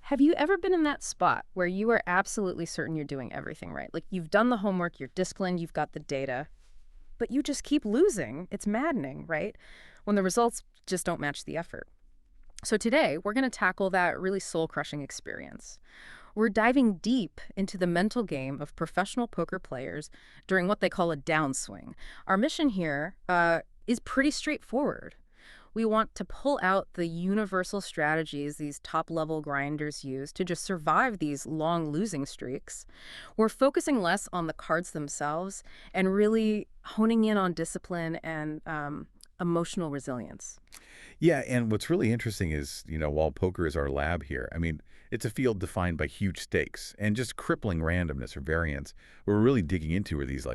Have you ever been in that spot where you are absolutely certain you're doing everything right? Like you've done the homework, you're disciplined, you've got the data, but you just keep losing. It's maddening, right? When the results just don't match the effort. So today, we're going to tackle that really soul-crushing experience. We're diving deep into the mental game of professional poker players during what they call a downswing. Our mission here is pretty straightforward. We want to pull out the universal strategies these top-level grinders use to just survive these long losing streaks. We're focusing less on the cards themselves and really honing in on discipline and emotional resilience. Yeah, and what's really interesting is, while poker is our lab here, it's a field defined by huge stakes and just crippling randomness or variance. What we're really digging into are these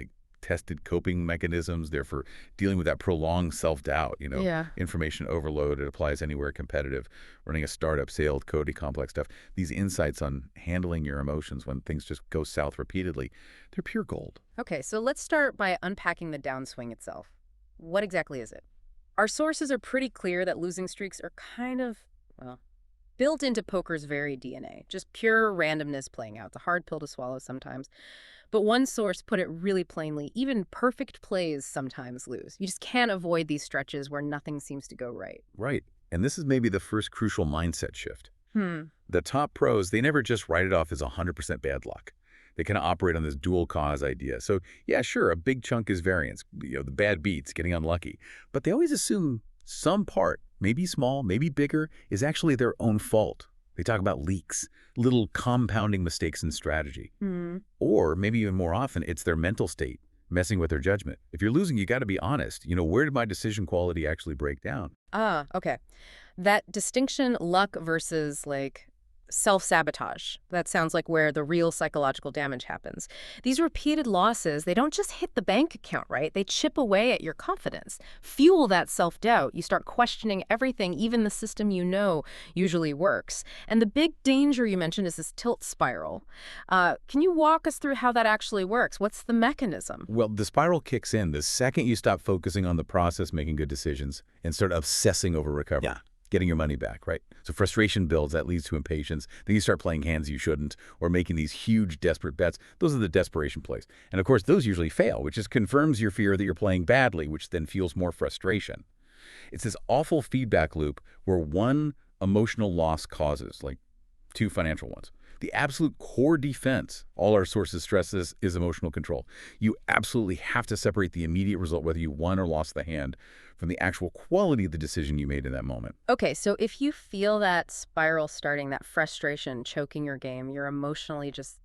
tested coping mechanisms. They're for dealing with that prolonged self-doubt, Yeah. information overload. It applies anywhere competitive, running a startup, sales, coding, complex stuff. These insights on handling your emotions when things just go south repeatedly, they're pure gold. Okay, so let's start by unpacking the downswing itself. What exactly is it? Our sources are pretty clear that losing streaks are kind of, well, built into poker's very DNA. Just pure randomness playing out. It's a hard pill to swallow sometimes. But one source put it really plainly, even perfect plays sometimes lose. You just can't avoid these stretches where nothing seems to go right. Right. And this is maybe the first crucial mindset shift. Hmm. The top pros, they never just write it off as 100% bad luck. They kind of operate on this dual cause idea. So, yeah, sure, a big chunk is variance, the bad beats, getting unlucky. But they always assume some part, maybe small, maybe bigger, is actually their own fault. They talk about leaks, little compounding mistakes in strategy. Hmm. Or maybe even more often, it's their mental state messing with their judgment. If you're losing, you got to be honest. Where did my decision quality actually break down? Ah, okay. That distinction, luck versus self-sabotage. That sounds like where the real psychological damage happens. These repeated losses, they don't just hit the bank account, right? They chip away at your confidence, fuel that self-doubt. You start questioning everything, even the system usually works. And the big danger you mentioned is this tilt spiral. Can you walk us through how that actually works? What's the mechanism? Well, the spiral kicks in the second you stop focusing on the process, making good decisions, and start obsessing over recovery. Yeah. Getting your money back, right? So frustration builds, that leads to impatience. Then you start playing hands you shouldn't or making these huge desperate bets. Those are the desperation plays. And of course, those usually fail, which just confirms your fear that you're playing badly, which then fuels more frustration. It's this awful feedback loop where one emotional loss causes, like two financial ones. The absolute core defense, all our sources stress this, is emotional control. You absolutely have to separate the immediate result, whether you won or lost the hand, from the actual quality of the decision you made in that moment. Okay, so if you feel that spiral starting, that frustration choking your game, you're emotionally just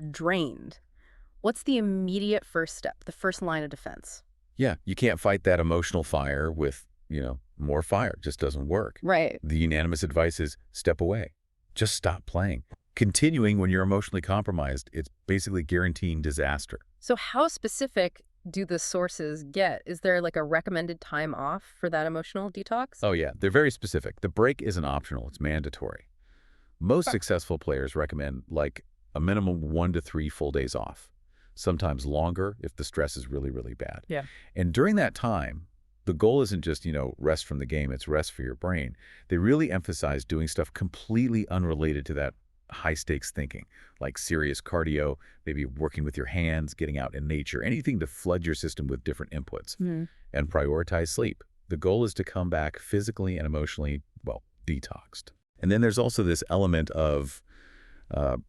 drained. What's the immediate first step, the first line of defense? Yeah, you can't fight that emotional fire with, more fire. It just doesn't work. Right. The unanimous advice is step away. Just stop playing. Continuing when you're emotionally compromised, it's basically guaranteeing disaster. So how specific do the sources get? Is there a recommended time off for that emotional detox? Oh yeah, they're very specific. The break isn't optional, it's mandatory. Most successful players recommend a minimum 1 to 3 full days off, sometimes longer if the stress is really, really bad. Yeah. And during that time, the goal isn't just, rest from the game, it's rest for your brain. They really emphasize doing stuff completely unrelated to that high-stakes thinking, like serious cardio, maybe working with your hands, getting out in nature, anything to flood your system with different inputs. And prioritize sleep. The goal is to come back physically and emotionally, detoxed. And then there's also this element of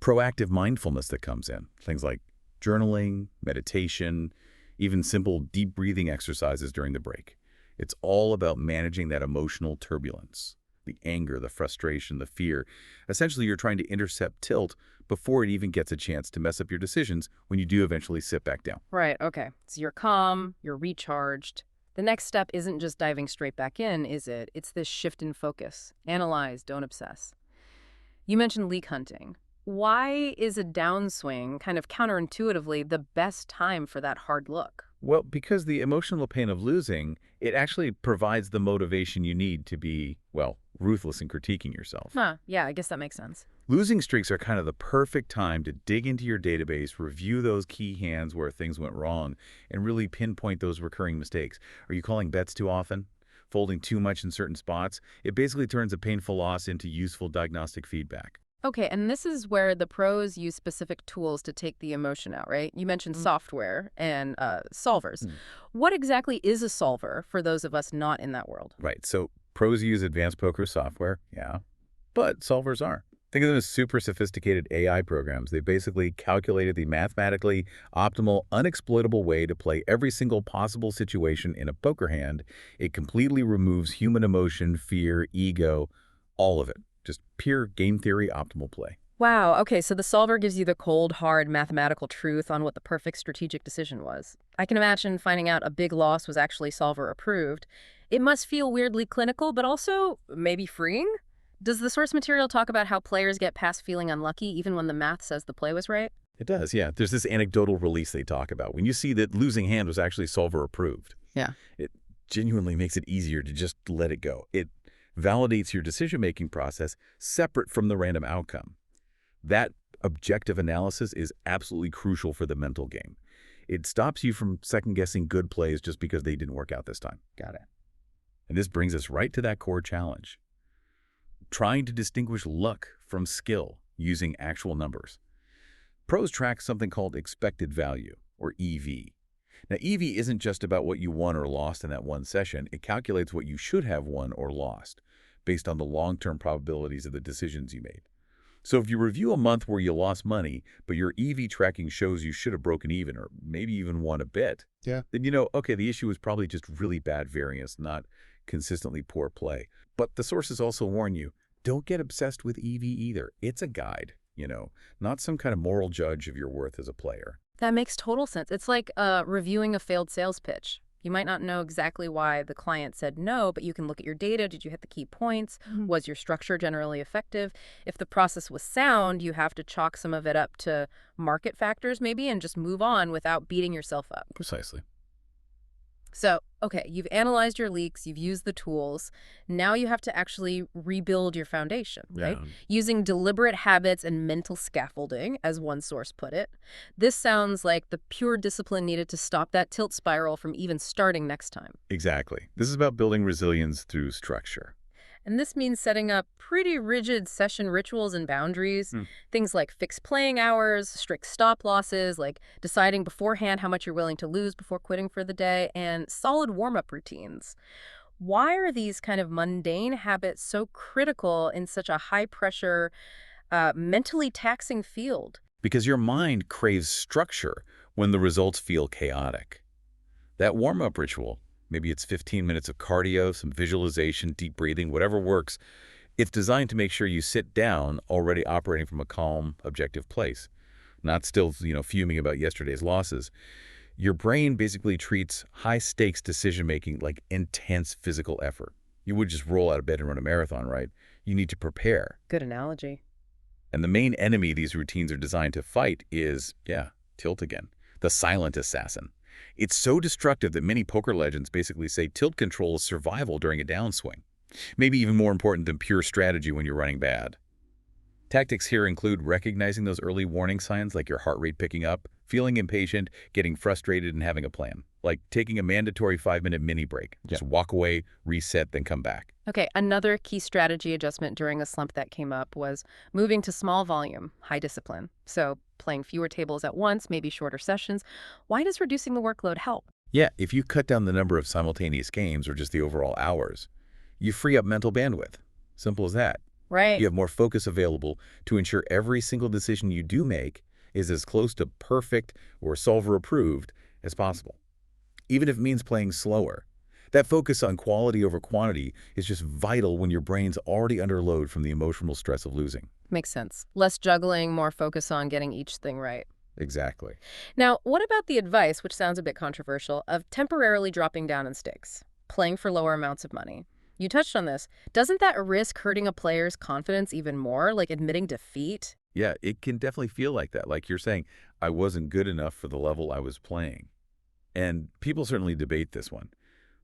proactive mindfulness that comes in. Things like journaling, meditation, even simple deep breathing exercises during the break. It's all about managing that emotional turbulence. The anger, the frustration, the fear. Essentially, you're trying to intercept tilt before it even gets a chance to mess up your decisions when you do eventually sit back down. Right, okay. So you're calm, you're recharged. The next step isn't just diving straight back in, is it? It's this shift in focus. Analyze, don't obsess. You mentioned leak hunting. Why is a downswing, kind of counterintuitively, the best time for that hard look? Well, because the emotional pain of losing, it actually provides the motivation you need to be, ruthless in critiquing yourself. Yeah, I guess that makes sense. Losing streaks are kind of the perfect time to dig into your database, review those key hands where things went wrong, and really pinpoint those recurring mistakes. Are you calling bets too often? Folding too much in certain spots? It basically turns a painful loss into useful diagnostic feedback. Okay, and this is where the pros use specific tools to take the emotion out, right? You mentioned software and solvers. Mm. What exactly is a solver for those of us not in that world? Right. So pros use advanced poker software, yeah, but solvers aren't. Think of them as super sophisticated AI programs. They basically calculated the mathematically optimal, unexploitable way to play every single possible situation in a poker hand. It completely removes human emotion, fear, ego, all of it. Just pure game theory optimal play. Wow, okay, so the solver gives you the cold, hard mathematical truth on what the perfect strategic decision was. I can imagine finding out a big loss was actually solver approved. It must feel weirdly clinical, but also maybe freeing? Does the source material talk about how players get past feeling unlucky even when the math says the play was right? It does, yeah. There's this anecdotal release they talk about. When you see that losing hand was actually solver approved, Yeah. it genuinely makes it easier to just let it go. It validates your decision-making process separate from the random outcome. That objective analysis is absolutely crucial for the mental game. It stops you from second-guessing good plays just because they didn't work out this time. Got it. And this brings us right to that core challenge, trying to distinguish luck from skill using actual numbers. Pros track something called expected value, or EV. Now, EV isn't just about what you won or lost in that one session. It calculates what you should have won or lost based on the long-term probabilities of the decisions you made. So if you review a month where you lost money, but your EV tracking shows you should have broken even or maybe even won a bit, Yeah. then you know, okay, the issue was probably just really bad variance, not consistently poor play. But the sources also warn you, don't get obsessed with EV either. It's a guide, not some kind of moral judge of your worth as a player. That makes total sense. It's like reviewing a failed sales pitch. You might not know exactly why the client said no, but you can look at your data. Did you hit the key points? Was your structure generally effective? If the process was sound, you have to chalk some of it up to market factors maybe and just move on without beating yourself up. Precisely. So, okay, you've analyzed your leaks, you've used the tools. Now you have to actually rebuild your foundation, right? Yeah. Using deliberate habits and mental scaffolding, as one source put it. This sounds like the pure discipline needed to stop that tilt spiral from even starting next time. Exactly. This is about building resilience through structure. And this means setting up pretty rigid session rituals and boundaries. Things like fixed playing hours, strict stop losses, like deciding beforehand how much you're willing to lose before quitting for the day, and solid warm-up routines. Why are these kind of mundane habits so critical in such a high-pressure, mentally taxing field? Because your mind craves structure when the results feel chaotic. That warm-up ritual, maybe it's 15 minutes of cardio, some visualization, deep breathing, whatever works, it's designed to make sure you sit down already operating from a calm, objective place, not still, fuming about yesterday's losses. Your brain basically treats high-stakes decision-making like intense physical effort. You would just roll out of bed and run a marathon, right? You need to prepare. Good analogy. And the main enemy these routines are designed to fight is, tilt again, the silent assassin. It's so destructive that many poker legends basically say tilt control is survival during a downswing. Maybe even more important than pure strategy when you're running bad. Tactics here include recognizing those early warning signs like your heart rate picking up, feeling impatient, getting frustrated, and having a plan. Like taking a mandatory 5-minute mini break. Just walk away, reset, then come back. Okay, another key strategy adjustment during a slump that came up was moving to small volume, high discipline. So playing fewer tables at once, maybe shorter sessions. Why does reducing the workload help? Yeah, if you cut down the number of simultaneous games or just the overall hours, you free up mental bandwidth. Simple as that. Right. You have more focus available to ensure every single decision you do make is as close to perfect or solver approved as possible, even if it means playing slower. That focus on quality over quantity is just vital when your brain's already under load from the emotional stress of losing. Makes sense. Less juggling, more focus on getting each thing right. Exactly. Now, what about the advice, which sounds a bit controversial, of temporarily dropping down in stakes, playing for lower amounts of money? You touched on this. Doesn't that risk hurting a player's confidence even more, like admitting defeat? Yeah, it can definitely feel like that. Like you're saying, I wasn't good enough for the level I was playing. And people certainly debate this one.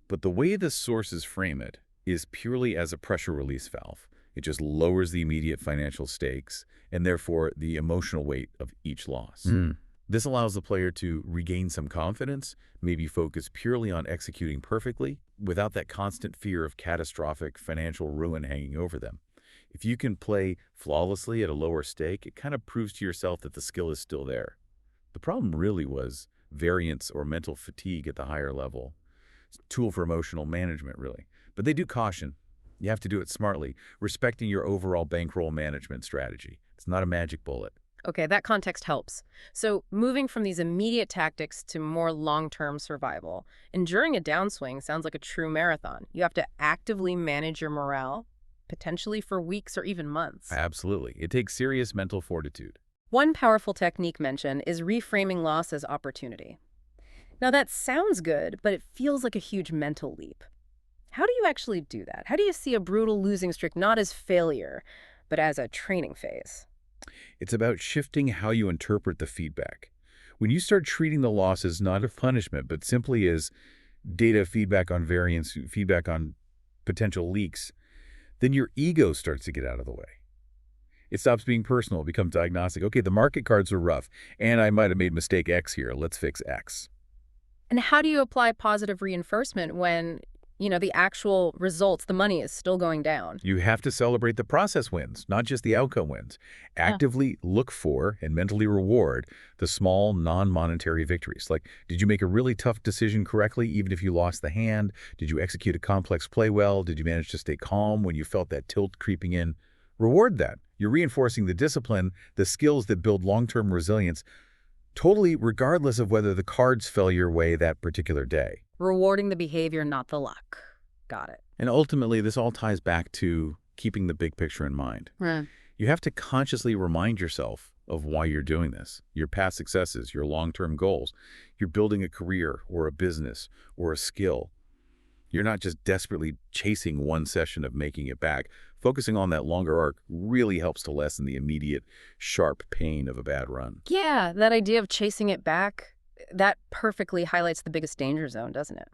But the way the sources frame it is purely as a pressure release valve. It just lowers the immediate financial stakes and therefore the emotional weight of each loss. This allows the player to regain some confidence, maybe focus purely on executing perfectly without that constant fear of catastrophic financial ruin hanging over them. If you can play flawlessly at a lower stake, it kind of proves to yourself that the skill is still there. The problem really was variance or mental fatigue at the higher level. It's a tool for emotional management, really. But they do caution. You have to do it smartly, respecting your overall bankroll management strategy. It's not a magic bullet. Okay, that context helps. So moving from these immediate tactics to more long-term survival, enduring a downswing sounds like a true marathon. You have to actively manage your morale, potentially for weeks or even months. Absolutely. It takes serious mental fortitude. One powerful technique mentioned is reframing loss as opportunity. Now that sounds good, but it feels like a huge mental leap. How do you actually do that? How do you see a brutal losing streak not as failure, but as a training phase? It's about shifting how you interpret the feedback. When you start treating the loss as not a punishment, but simply as data feedback on variance, feedback on potential leaks, then your ego starts to get out of the way. It stops being personal, it becomes diagnostic. Okay, the market cards are rough, and I might have made mistake X here. Let's fix X. And how do you apply positive reinforcement when, the actual results, the money is still going down? You have to celebrate the process wins, not just the outcome wins. Actively look for and mentally reward the small, non-monetary victories. Like, did you make a really tough decision correctly, even if you lost the hand? Did you execute a complex play well? Did you manage to stay calm when you felt that tilt creeping in? Reward that. You're reinforcing the discipline, the skills that build long-term resilience, totally regardless of whether the cards fell your way that particular day. Rewarding the behavior, not the luck. Got it. And ultimately, this all ties back to keeping the big picture in mind. Right. You have to consciously remind yourself of why you're doing this, your past successes, your long-term goals. You're building a career or a business or a skill. You're not just desperately chasing one session of making it back. Focusing on that longer arc really helps to lessen the immediate, sharp pain of a bad run. Yeah, that idea of chasing it back, that perfectly highlights the biggest danger zone, doesn't it?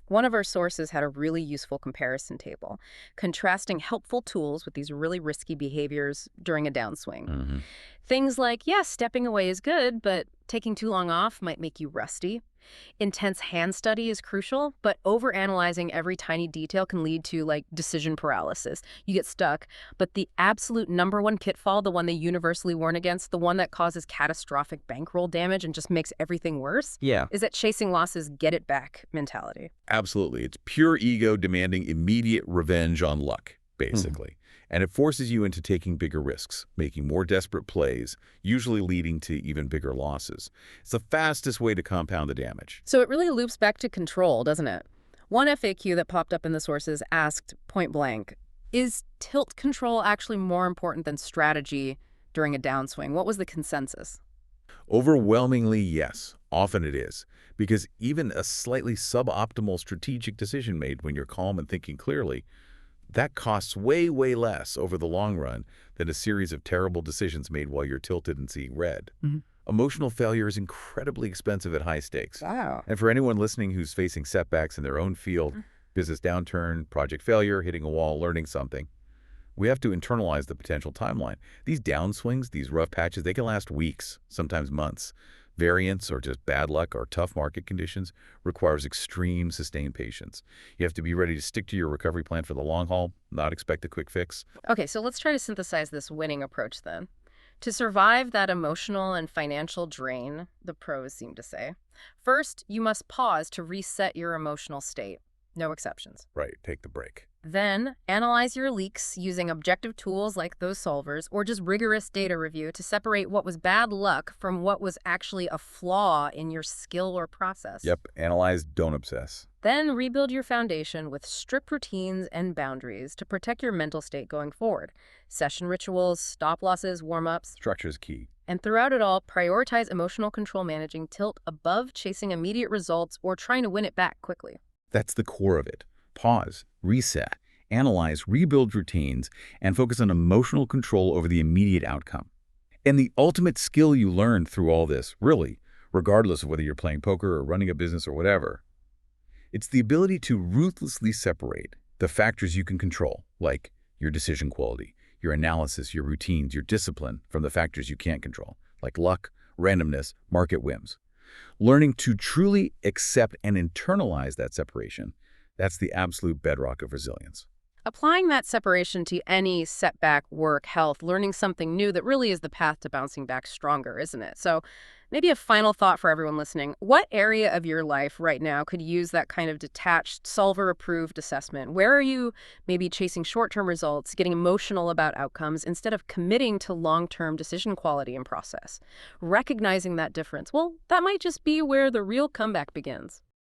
One of our sources had a really useful comparison table, contrasting helpful tools with these really risky behaviors during a downswing. Things like, yes, stepping away is good, but taking too long off might make you rusty. Intense hand study is crucial, but overanalyzing every tiny detail can lead to, decision paralysis. You get stuck, but the absolute number one pitfall, the one they universally warn against, the one that causes catastrophic bankroll damage and just makes everything worse, is that chasing losses get-it-back mentality. Absolutely. It's pure ego demanding immediate revenge on luck, basically. And it forces you into taking bigger risks, making more desperate plays, usually leading to even bigger losses. It's the fastest way to compound the damage. So it really loops back to control, doesn't it? One FAQ that popped up in the sources asked point blank, is tilt control actually more important than strategy during a downswing? What was the consensus? Overwhelmingly, yes. Often it is. Because even a slightly suboptimal strategic decision made when you're calm and thinking clearly, that costs way, way less over the long run than a series of terrible decisions made while you're tilted and seeing red. Emotional failure is incredibly expensive at high stakes. Wow. And for anyone listening who's facing setbacks in their own field, business downturn, project failure, hitting a wall, learning something, we have to internalize the potential timeline. These downswings, these rough patches, they can last weeks, sometimes months. Variance or just bad luck or tough market conditions requires extreme sustained patience. You have to be ready to stick to your recovery plan for the long haul, not expect a quick fix. Okay, so let's try to synthesize this winning approach then. To survive that emotional and financial drain, the pros seem to say, first, you must pause to reset your emotional state. No exceptions. Right, take the break. Then, analyze your leaks using objective tools like those solvers or just rigorous data review to separate what was bad luck from what was actually a flaw in your skill or process. Yep, analyze, don't obsess. Then rebuild your foundation with strict routines and boundaries to protect your mental state going forward. Session rituals, stop losses, warm-ups. Structure is key. And throughout it all, prioritize emotional control managing tilt above chasing immediate results or trying to win it back quickly. That's the core of it. Pause, reset, analyze, rebuild routines, and focus on emotional control over the immediate outcome. And the ultimate skill you learn through all this, really, regardless of whether you're playing poker or running a business or whatever, it's the ability to ruthlessly separate the factors you can control, like your decision quality, your analysis, your routines, your discipline, from the factors you can't control, like luck, randomness, market whims. Learning to truly accept and internalize that separation, that's the absolute bedrock of resilience. Applying that separation to any setback, work, health, learning something new, that really is the path to bouncing back stronger, isn't it? So maybe a final thought for everyone listening. What area of your life right now could use that kind of detached, solver-approved assessment? Where are you maybe chasing short-term results, getting emotional about outcomes, instead of committing to long-term decision quality and process? Recognizing that difference, well, that might just be where the real comeback begins.